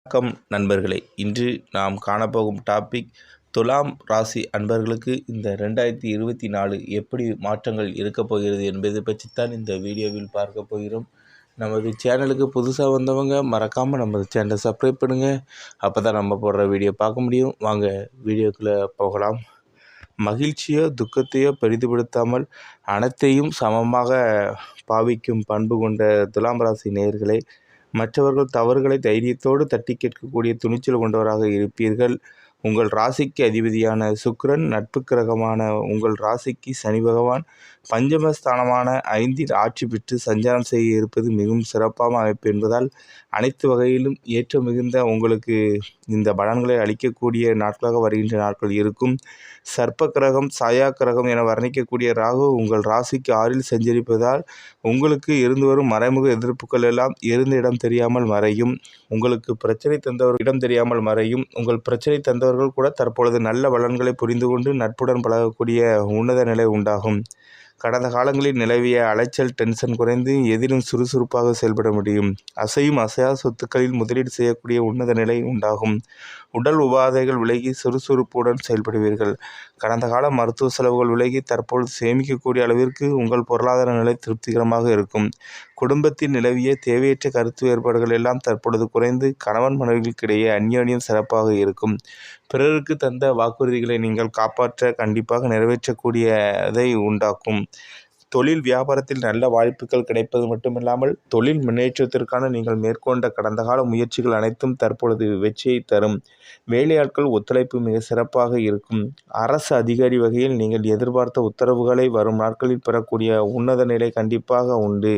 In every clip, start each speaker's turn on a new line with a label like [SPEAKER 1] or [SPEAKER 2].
[SPEAKER 1] வணக்கம் நண்பர்களே. இன்று நாம் காணப்போகும் டாபிக் துலாம் ராசி அன்பர்களுக்கு இந்த 2024 எப்படி மாற்றங்கள் இருக்கப் போகிறது என்பதை பற்றித்தான் இந்த வீடியோவில் பார்க்க போகிறோம். நமது சேனலுக்கு புதுசாக வந்தவங்க மறக்காமல் நமது சேனலை சப்ஸ்கிரைப் பண்ணுங்கள். அப்போ தான் நம்ம போடுற வீடியோ பார்க்க முடியும். வாங்க வீடியோக்குள்ளே போகலாம். மகிழ்ச்சியோ துக்கத்தையோ பெரிதுபடுத்தாமல் அனைத்தையும் சமமாக பாவிக்கும் பண்பு கொண்ட துலாம் ராசி நேயர்களே, மற்றவர்கள் தவறுகளை தைரியத்தோடு தட்டி கேட்கக்கூடிய துணிச்சல் கொண்டவராக இருப்பீர்கள். உங்கள் ராசிக்கு அதிபதியான சுக்கிரன், நட்பு கிரகமான உங்கள் ராசிக்கு சனி பகவான் பஞ்சமஸ்தானமான 5இல் ஆட்சி பெற்று சஞ்சாரம் செய்ய இருப்பது மிகவும் சிறப்பான அமைப்பு என்பதால் அனைத்து வகையிலும் ஏற்ற மிகுந்த உங்களுக்கு இந்த பலன்களை அளிக்கக்கூடிய நாட்களாக வருகின்ற நாட்கள் இருக்கும். சர்ப்ப கிரகம், சாயா கிரகம் என வர்ணிக்கக்கூடிய ராகு உங்கள் ராசிக்கு 6இல் சஞ்சரிப்பதால் உங்களுக்கு இருந்து வரும் மறைமுக எதிர்ப்புகள் எல்லாம் இருந்த இடம் தெரியாமல் மறையும். உங்களுக்கு பிரச்சனை தந்தவர் இடம் தெரியாமல் மறையும். உங்கள் பிரச்சனை தந்தவர்கள் கூட தற்பொழுது நல்ல பலன்களை புரிந்து கொண்டு நட்புடன் பழகக்கூடிய உன்னத நிலை உண்டாகும். கடந்த காலங்களில் நிலவிய அலைச்சல், டென்ஷன் குறைந்து எதிலும் சுறுசுறுப்பாக செயல்பட முடியும். அசையும் அசையா சொத்துக்களில் முதலீடு செய்யக்கூடிய உன்னத நிலை உண்டாகும். உடல் உபாதைகள் விலகி சுறுசுறுப்புடன் செயல்படுவீர்கள். கடந்த கால மருத்துவ செலவுகள் விலகி தற்பொழுது சேமிக்கக்கூடிய அளவிற்கு உங்கள் பொருளாதார நிலை திருப்திகரமாக இருக்கும். குடும்பத்தில் நிலவிய தேவையற்ற கருத்து வேறுபாடுகள் எல்லாம் தற்பொழுது குறைந்து கணவன் மனைவிகளுக்கிடையே அந்யோன்யம் சிறப்பாக இருக்கும். பிறருக்கு தந்த வாக்குறுதிகளை நீங்கள் காப்பாற்ற கண்டிப்பாக நிறைவேற்றக்கூடியதை உண்டாக்கும். தொழில் வியாபாரத்தில் நல்ல வாய்ப்புகள் கிடைப்பது மட்டுமில்லாமல் தொழில் முன்னேற்றத்திற்கான நீங்கள் மேற்கொண்ட கடந்த கால முயற்சிகள் அனைத்தும் தற்பொழுது வெற்றியை தரும். வேலையாட்கள் ஒத்துழைப்பு மிக சிறப்பாக இருக்கும். அரசு அதிகாரி வகையில் நீங்கள் எதிர்பார்த்த உத்தரவுகளை வரும் நாட்களில் பெறக்கூடிய உன்னத நிலை கண்டிப்பாக உண்டு.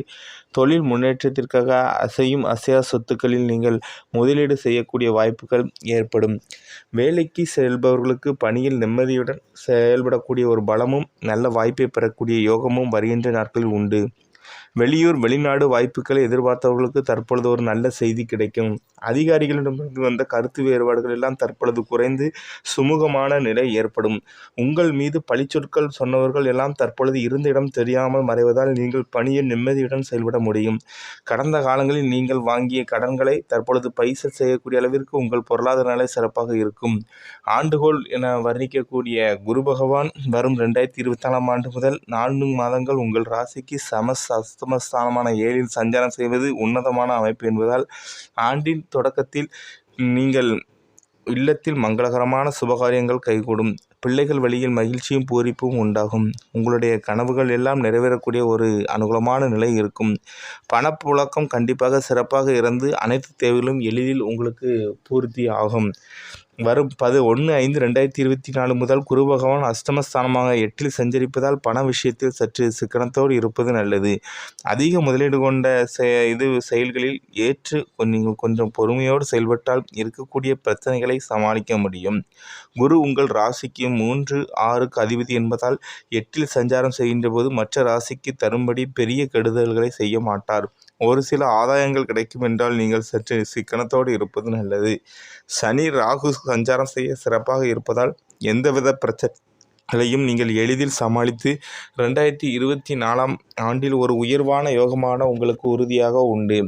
[SPEAKER 1] தொழில் முன்னேற்றத்திற்காக அசையும் அசையா சொத்துக்களில் நீங்கள் முதலீடு செய்யக்கூடிய வாய்ப்புகள் ஏற்படும். வேலைக்கு செல்பவர்களுக்கு பணியில் நிம்மதியுடன் செயல்படக்கூடிய ஒரு பலமும் நல்ல வாய்ப்பை பெறக்கூடிய யோகமும் வருகின்ற நாட்களில் உண்டு. வெளியூர் வெளிநாடு வாய்ப்புகளை எதிர்பார்த்தவர்களுக்கு தற்பொழுது ஒரு நல்ல செய்தி கிடைக்கும். அதிகாரிகளிடமிருந்து வந்த கருத்து வேறுபாடுகள் எல்லாம் தற்பொழுது குறைந்து சுமூகமான நிலை ஏற்படும். உங்கள் மீது பழிச்சொற்கள் சொன்னவர்கள் எல்லாம் தற்பொழுது இருந்த இடம் தெரியாமல் மறைவதால் நீங்கள் பணியில் நிம்மதியுடன் செயல்பட முடியும். கடந்த காலங்களில் நீங்கள் வாங்கிய கடன்களை தற்பொழுது பைசல் செய்யக்கூடிய அளவிற்கு உங்கள் பொருளாதார நிலை சிறப்பாக இருக்கும். ஆண்டுகோள் என வர்ணிக்கக்கூடிய குரு பகவான் வரும் 2024 ஆண்டு முதல் 4 மாதங்கள் உங்கள் ராசிக்கு அஷ்டமஸ்தானமான 7இல் சஞ்சாரம் செய்வது உன்னதமான அமைப்பு என்பதால் ஆண்டின் தொடக்கத்தில் நீங்கள் இல்லத்தில் மங்களகரமான சுபகாரியங்கள் கைகூடும். பிள்ளைகள் வழியில் மகிழ்ச்சியும் பூரிப்பும் உண்டாகும். உங்களுடைய கனவுகள் எல்லாம் நிறைவேறக்கூடிய ஒரு அனுகூலமான நிலை இருக்கும். பணப்புழக்கம் கண்டிப்பாக சிறப்பாக இருந்து அனைத்து தேவைகளும் எளிதில் உங்களுக்கு பூர்த்தி ஆகும். வரும் 11/5/2024 முதல் குரு பகவான் அஷ்டமஸ்தானமாக 8இல் சஞ்சரிப்பதால் பண விஷயத்தில் சற்று சிக்கனத்தோடு இருப்பது நல்லது. அதிக முதலீடு கொண்ட செயல்களில் ஏற்று நீங்கள் கொஞ்சம் பொறுமையோடு செயல்பட்டால் இருக்கக்கூடிய பிரச்சனைகளை சமாளிக்க முடியும். குரு உங்கள் ராசிக்கு 3, 6க்கு அதிபதி என்பதால் 8இல் சஞ்சாரம் செய்கின்ற போது மற்ற ராசிக்கு தரும்படி பெரிய கெடுதல்களை செய்ய மாட்டார். ஒரு சில ஆதாயங்கள் கிடைக்கும் என்றால் நீங்கள் சற்று சிக்கனத்தோடு இருப்பது நல்லது. சனி ராகு சஞ்சாரம் செய்ய சிறப்பாக இருப்பதால் எந்தவித பிரச்சனைகளையும் நீங்கள் எளிதில் சமாளித்து 2024 ஆண்டில் ஒரு உயர்வான யோகமான உங்களுக்கு உறுதியாக உண்டு.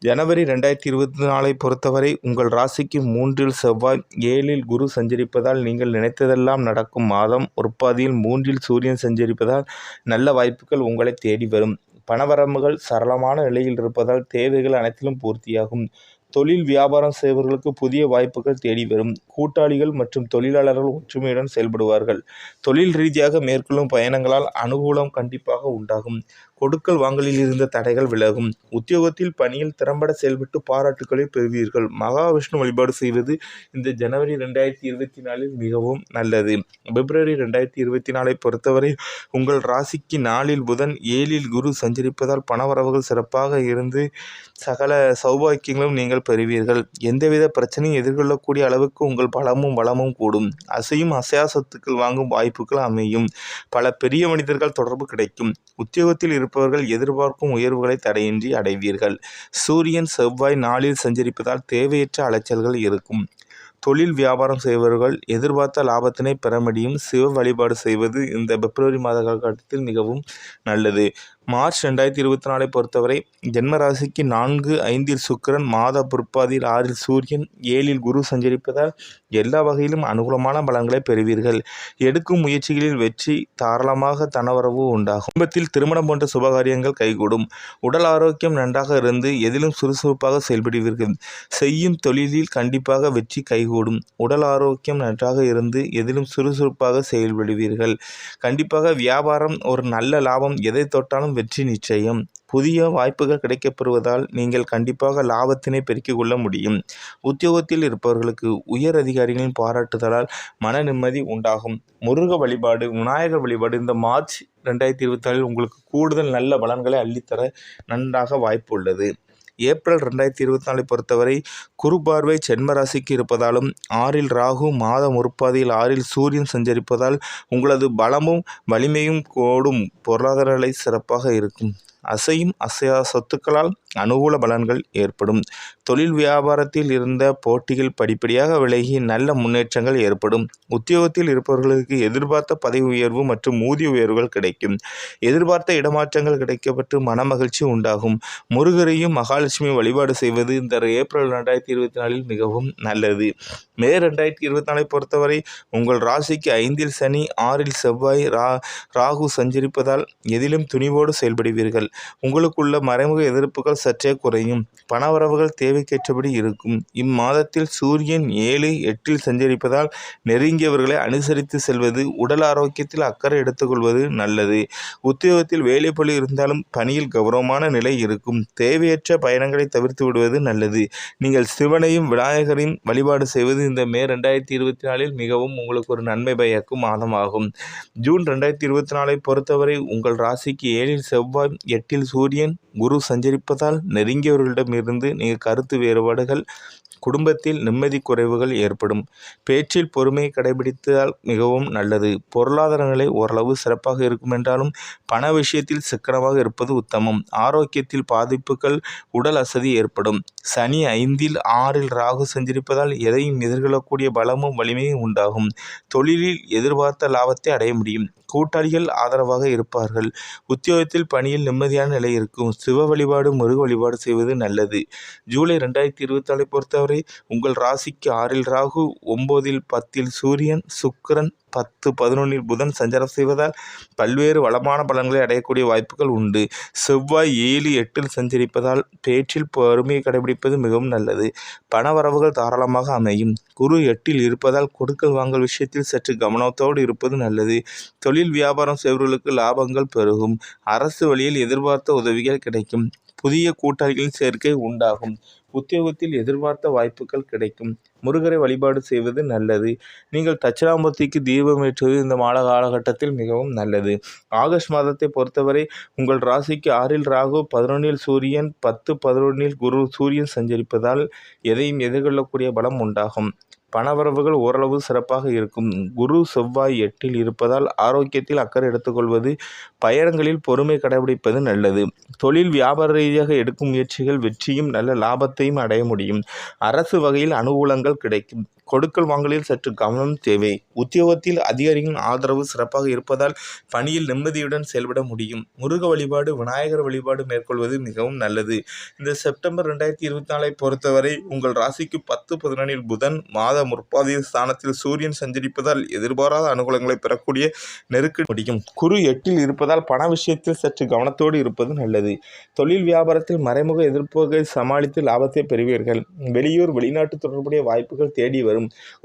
[SPEAKER 1] ஜனவரி 2024 பொறுத்தவரை உங்கள் ராசிக்கு 3இல் செவ்வாய், 7இல் குரு சஞ்சரிப்பதால் நீங்கள் நினைத்ததெல்லாம் நடக்கும் மாதம். உற்பத்தியில் 3இல் சூரியன் சஞ்சரிப்பதால் நல்ல வாய்ப்புகள் உங்களை தேடி வரும். பணவரம்புகள் சரளமான நிலையில் இருப்பதால் தேவைகள் அனைத்திலும் பூர்த்தியாகும். தொழில் வியாபாரம் செய்பவர்களுக்கு புதிய வாய்ப்புகள் தேடி வரும். கூட்டாளிகள் மற்றும் தொழிலாளர்கள் ஒற்றுமையுடன் செயல்படுவார்கள். தொழில் ரீதியாக மேற்கொள்ளும் பயணங்களால் அனுகூலம் கண்டிப்பாக உண்டாகும். கொடுக்கல் வாங்கலில் இருந்த தடைகள் விலகும். உத்தியோகத்தில் பணியில் திறம்பட செயல்பட்டு பாராட்டுக்களை பெறுவீர்கள். மகாவிஷ்ணு வழிபாடு செய்வது இந்த ஜனவரி 2024 மிகவும் நல்லது. பிப்ரவரி 2024 பொறுத்தவரை உங்கள் ராசிக்கு 4இல் புதன், 7இல் குரு சஞ்சரிப்பதால் பணவரவுகள் சிறப்பாக இருந்து சகல சௌபாக்கியங்களும் நீங்கள் பெறுவீர்கள். எந்தவித பிரச்சனையும் எதிர்கொள்ளக்கூடிய அளவுக்கு உங்கள் பலமும் வளமும் கூடும். அசையும் அசையா சொத்துக்கள் வாங்கும் வாய்ப்புகள் அமையும். பல பெரிய மனிதர்கள் தொடர்பு கிடைக்கும். உத்தியோகத்தில் இருப்பவர்கள் எதிர்பார்க்கும் உயர்வுகளை தடையின்றி அடைவீர்கள். சூரியன் செவ்வாய் 4இல் சஞ்சரிப்பதால் தேவையற்ற அலைச்சல்கள் இருக்கும். தொழில் வியாபாரம் செய்பவர்கள் எதிர்பார்த்த லாபத்தினை பெற முடியும். சிவ வழிபாடு செய்வது இந்த பிப்ரவரி மாத காலகட்டத்தில் மிகவும் நல்லது. மார்ச் 2024 பொறுத்தவரை ஜென்ம ராசிக்கு 4, 5 சுக்கிரன், மாத பிற்பாதியில் 6 சூரியன், 7 குரு சஞ்சரிப்பதால் எல்லா வகையிலும் அனுகூலமான பலன்களை பெறுவீர்கள். எடுக்கும் முயற்சிகளில் வெற்றி, தாராளமாக தனவரவு உண்டாகும். குடும்பத்தில் திருமணம் போன்ற சுபகாரியங்கள் கைகூடும். உடல் ஆரோக்கியம் நன்றாக இருந்து எதிலும் சுறுசுறுப்பாக செயல்படுவீர்கள். செய்யும் தொழிலில் கண்டிப்பாக வெற்றி கைகூடும். உடல் ஆரோக்கியம் நன்றாக இருந்து எதிலும் சுறுசுறுப்பாக செயல்படுவீர்கள். கண்டிப்பாக வியாபாரம் ஒரு நல்ல லாபம், எதை தொட்டாலும் வெற்றி நிச்சயம். புதிய வாய்ப்புகள் கிடைக்கப்பெறுவதால் நீங்கள் கண்டிப்பாக லாபத்தினை பெருக்கிக் கொள்ள முடியும். உத்தியோகத்தில் இருப்பவர்களுக்கு உயர் அதிகாரிகளின் பாராட்டுதலால் மன நிம்மதி உண்டாகும். முருக வழிபாடு, விநாயகர் வழிபாடு இந்த மார்ச் 2024 உங்களுக்கு கூடுதல் நல்ல பலன்களை அள்ளித்தர நன்றாக வாய்ப்பு உள்ளது. ஏப்ரல் 2024 பொறுத்தவரை குரு பார்வை ஜென்ம ராசிக்கு இருப்பதாலும் 6 ராகு, மாத முற்பாதியில் 6 சூரியன் சஞ்சரிப்பதால் உங்களது பலமும் வலிமையும் கூடும். பொருளாதார நிலை சிறப்பாக இருக்கும். அசையும் அசையா சொத்துக்களால் அனுகூல பலன்கள் ஏற்படும். தொழில் வியாபாரத்தில் இருந்த போட்டிகள் படிப்படியாக விலகி நல்ல முன்னேற்றங்கள் ஏற்படும். உத்தியோகத்தில் இருப்பவர்களுக்கு எதிர்பார்த்த பதவி உயர்வு மற்றும் ஊதிய உயர்வுகள் கிடைக்கும். எதிர்பார்த்த இடமாற்றங்கள் கிடைக்கப்பட்டு மனமகிழ்ச்சி உண்டாகும். முருகரையும் மகாலட்சுமி வழிபாடு செய்வது இந்த ஏப்ரல் 2024 மிகவும் நல்லது. மே 2024 பொறுத்தவரை உங்கள் ராசிக்கு 5 சனி, 6 செவ்வாய், ராகு சஞ்சரிப்பதால் எதிலும் துணிவோடு செயல்படுவீர்கள். உங்களுக்குள்ள மறைமுக எதிர்ப்புகள் சற்றே குறையும். பணவரவுகள் தேவைக்கேற்றபடி இருக்கும். இம்மாதத்தில் சூரியன் 7, 8 சஞ்சரிப்பதால் நெருங்கியவர்களை அனுசரித்து செல்வது, உடல் ஆரோக்கியத்தில் அக்கறை எடுத்துக்கொள்வது நல்லது. உத்தியோகத்தில் வேலைப்பளு இருந்தாலும் பணியில் கௌரவமான நிலை இருக்கும். தேவையற்ற பயணங்களை தவிர்த்து விடுவது நல்லது. நீங்கள் சிவனையும் விநாயகரையும் வழிபாடு செய்வது இந்த மே 2024 மிகவும் உங்களுக்கு ஒரு நன்மை பயக்கும் மாதமாகும். ஜூன் 2024 பொறுத்தவரை உங்கள் ராசிக்கு 7 செவ்வாய், 8 சூரியன், குரு சஞ்சரிப்பதால் நெருங்கியவர்களிடமிருந்து நீங்கள் கருத்து வேறுபாடுகள், குடும்பத்தில் நிம்மதி குறைவுகள் ஏற்படும். பேச்சில் பொறுமையை கடைபிடித்தால் மிகவும் நல்லது. பொருளாதார நிலை ஓரளவு சிறப்பாக இருக்கும் என்றாலும் பண விஷயத்தில் சிக்கனமாக இருப்பது உத்தமம். ஆரோக்கியத்தில் பாதிப்புகள், உடல் அசதி ஏற்படும். சனி 5, 6 ராகு சஞ்சரிப்பதால் எதையும் எதிர்கொள்ளக்கூடிய பலமும் வலிமையும் உண்டாகும். தொழிலில் எதிர்பார்த்த லாபத்தை அடைய முடியும். கூட்டாளிகள் ஆதரவாக இருப்பார்கள். உத்தியோகத்தில் பணியில் நிம்மதியான நிலை இருக்கும். சிவ வழிபாடு, முருக வழிபாடு செய்வது நல்லது. ஜூலை 2024 பொறுத்தவரை உங்கள் ராசிக்கு 6 ராகு, 9, 10 சூரியன், சுக்கிரன், 10, 11 புதன் சஞ்சாரம் செய்வதால் பல்வேறு வளமான பலன்களை அடையக்கூடிய வாய்ப்புகள் உண்டு. செவ்வாய் 7, 8 சஞ்சரிப்பதால் பேச்சில் பொறுமையை கடைபிடிப்பது மிகவும் நல்லது. பணவரவுகள் தாராளமாக அமையும். குரு 8 இருப்பதால் கொடுக்கல் வாங்கல் விஷயத்தில் சற்று கவனத்தோடு இருப்பது நல்லது. தொழில் வியாபாரம் செய்வர்களுக்கு லாபங்கள் பெருகும். அரசு வழியில் எதிர்பார்த்த உதவிகள் கிடைக்கும். புதிய கூட்டாளிகளின் சேர்க்கை உண்டாகும். உத்தியோகத்தில் எதிர்பார்த்த வாய்ப்புகள் கிடைக்கும். முருகரை வழிபாடு செய்வது நல்லது. நீங்கள் தட்சிணாமூர்த்திக்கு தீபம் ஏற்றுவது இந்த மாத காலகட்டத்தில் மிகவும் நல்லது. ஆகஸ்ட் மாதத்தை பொறுத்தவரை உங்கள் ராசிக்கு 6 ராகு, 11 சூரியன், 10, 11 குரு சூரியன் சஞ்சரிப்பதால் எதையும் எதிர்கொள்ளக்கூடிய பலம் உண்டாகும். பணவரவுகள் ஓரளவு சிறப்பாக இருக்கும். குரு செவ்வாய் 8 இருப்பதால் ஆரோக்கியத்தில் அக்கறை எடுத்துக்கொள்வது, பயணங்களில் பொறுமை கடைபிடிப்பது நல்லது. தொழில் வியாபார ரீதியாக எடுக்கும் முயற்சிகள் வெற்றியும் நல்ல லாபத்தையும் அடைய முடியும். அரசு வகையில் அனுகூலங்கள் கிடைக்கும். கொடுக்கல் வாங்கலில் சற்று கவனம் தேவை. உத்தியோகத்தில் அதிகாரிகளின் ஆதரவு சிறப்பாக இருப்பதால் பணியில் நிம்மதியுடன் செயல்பட முடியும். முருக வழிபாடு, விநாயகர் வழிபாடு மேற்கொள்வது மிகவும் நல்லது. இந்த செப்டம்பர் 2024 பொறுத்தவரை உங்கள் ராசிக்கு 10, 11 புதன், மாத முற்பாதிய ஸ்தானத்தில் சூரியன் சஞ்சரிப்பதால் எதிர்பாராத அனுகூலங்களை பெறக்கூடிய நெருக்க முடியும். குரு 8 இருப்பதால் பண விஷயத்தில் சற்று கவனத்தோடு இருப்பது நல்லது. தொழில் வியாபாரத்தில் மறைமுக எதிர்ப்புகளை சமாளித்து லாபத்தை பெறுவீர்கள். வெளியூர், வெளிநாட்டு தொடர்புடைய வாய்ப்புகள் தேடி வரும்.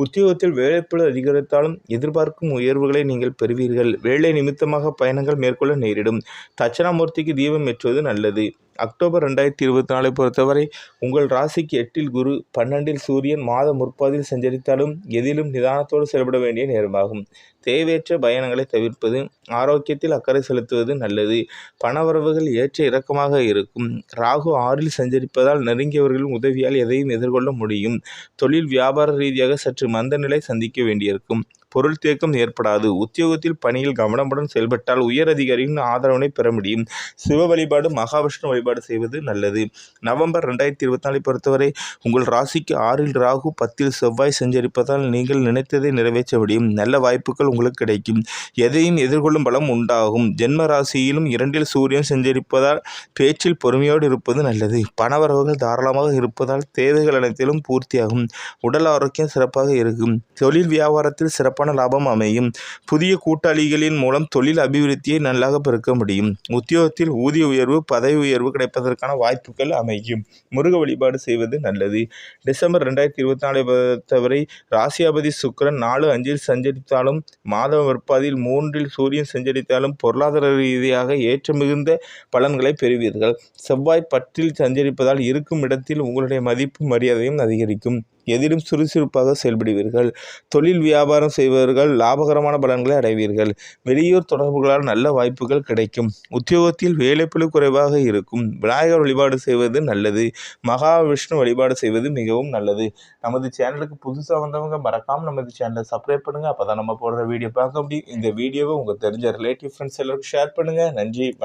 [SPEAKER 1] உத்தியோகத்தில் வேலைப்பளு அதிகரித்தாலும் எதிர்பார்க்கும் உயர்வுகளை நீங்கள் பெறுவீர்கள். வேலை நிமித்தமாக பயணங்கள் மேற்கொள்ள நேரிடும். தட்சிணாமூர்த்திக்கு தீபம் ஏற்றுவது நல்லது. அக்டோபர் 2024 பொறுத்தவரை உங்கள் ராசிக்கு 8 குரு, 12 சூரியன், மாத முற்பாதியில் சஞ்சரித்தாலும் எதிலும் நிதானத்தோடு செயல்பட வேண்டிய நேரமாகும். தேவையற்ற பயணங்களை தவிர்ப்பது, ஆரோக்கியத்தில் அக்கறை செலுத்துவது நல்லது. பணவரவுகள் ஏற்ற இறக்கமாக இருக்கும். ராகு 6 சஞ்சரிப்பதால் நெருங்கியவர்களின் உதவியால் எதையும் எதிர்கொள்ள முடியும். தொழில் வியாபார ரீதியாக சற்று மந்த நிலை சந்திக்க வேண்டியிருக்கும். பொருள் தேக்கம் ஏற்படாது. உத்தியோகத்தில் பணியில் கவனமுடன் செயல்பட்டால் உயர் அதிகாரியின் ஆதரவினை பெற முடியும். சிவ வழிபாடு மகாவிஷ்ணு வழிபாடு செய்வது நல்லது. நவம்பர் 2024 பொறுத்தவரை உங்கள் ராசிக்கு 6ல் ராகு 10ல் செவ்வாய் சஞ்சரிப்பதால் நீங்கள் நினைத்ததை நிறைவேற்ற முடியும். நல்ல வாய்ப்புகள் உங்களுக்கு கிடைக்கும். எதையும் எதிர்கொள்ளும் பலம் உண்டாகும். ஜென்ம ராசியிலும் 2ல் சூரியன் சஞ்சரிப்பதால் பேச்சில் பொறுமையோடு இருப்பது நல்லது. பணவரவுகள் தாராளமாக இருப்பதால் தேவைகள் அனைத்திலும் பூர்த்தியாகும். உடல் ஆரோக்கியம் சிறப்பாக இருக்கும். தொழில் வியாபாரத்தில் சிறப்பான லாபம் அமையும். புதிய கூட்டாளிகளின் மூலம் தொழில் அபிவிருத்தியை நல்லாக பெருக்க முடியும். உத்தியோகத்தில் ஊதிய உயர்வு பதவி உயர்வு கிடைப்பதற்கான வாய்ப்புகள் அமையும். முருக வழிபாடு செய்வது நல்லது. டிசம்பர் 2024 பொறுத்தவரை ராசியாபதி சுக்கிரன் 4-5ல் சஞ்சரித்தாலும் மாத பிற்பாதியில் 3ல் சூரியன் சஞ்சரித்தாலும் பொருளாதார ரீதியாக ஏற்ற மிகுந்த பலன்களை பெறுவீர்கள். செவ்வாய் 10ல் சஞ்சரிப்பதால் இருக்கும் இடத்தில் உங்களுடைய மதிப்பு மரியாதையும் அதிகரிக்கும். எதிலும் சுறுசுறுப்பாக செயல்படுவீர்கள். தொழில் வியாபாரம் செய்பவர்கள் லாபகரமான பலன்களை அடைவீர்கள். வெளியூர் தொடர்புகளால் நல்ல வாய்ப்புகள் கிடைக்கும். உத்தியோகத்தில் வேலைப்பளு குறைவாக இருக்கும். விநாயகர் வழிபாடு செய்வது நல்லது. மகாவிஷ்ணு வழிபாடு செய்வது மிகவும் நல்லது. நமது சேனலுக்கு புதுசாக வந்தவங்க மறக்காமல் நமது சேனலை சப்ஸ்கிரைப் பண்ணுங்கள். அப்போ தான் நம்ம போடுற வீடியோ பார்க்க முடியும். இந்த வீடியோவை உங்கள் தெரிஞ்ச ரிலேட்டிவ் ஃப்ரெண்ட்ஸ் எல்லாருக்கும் ஷேர் பண்ணுங்கள். நன்றி.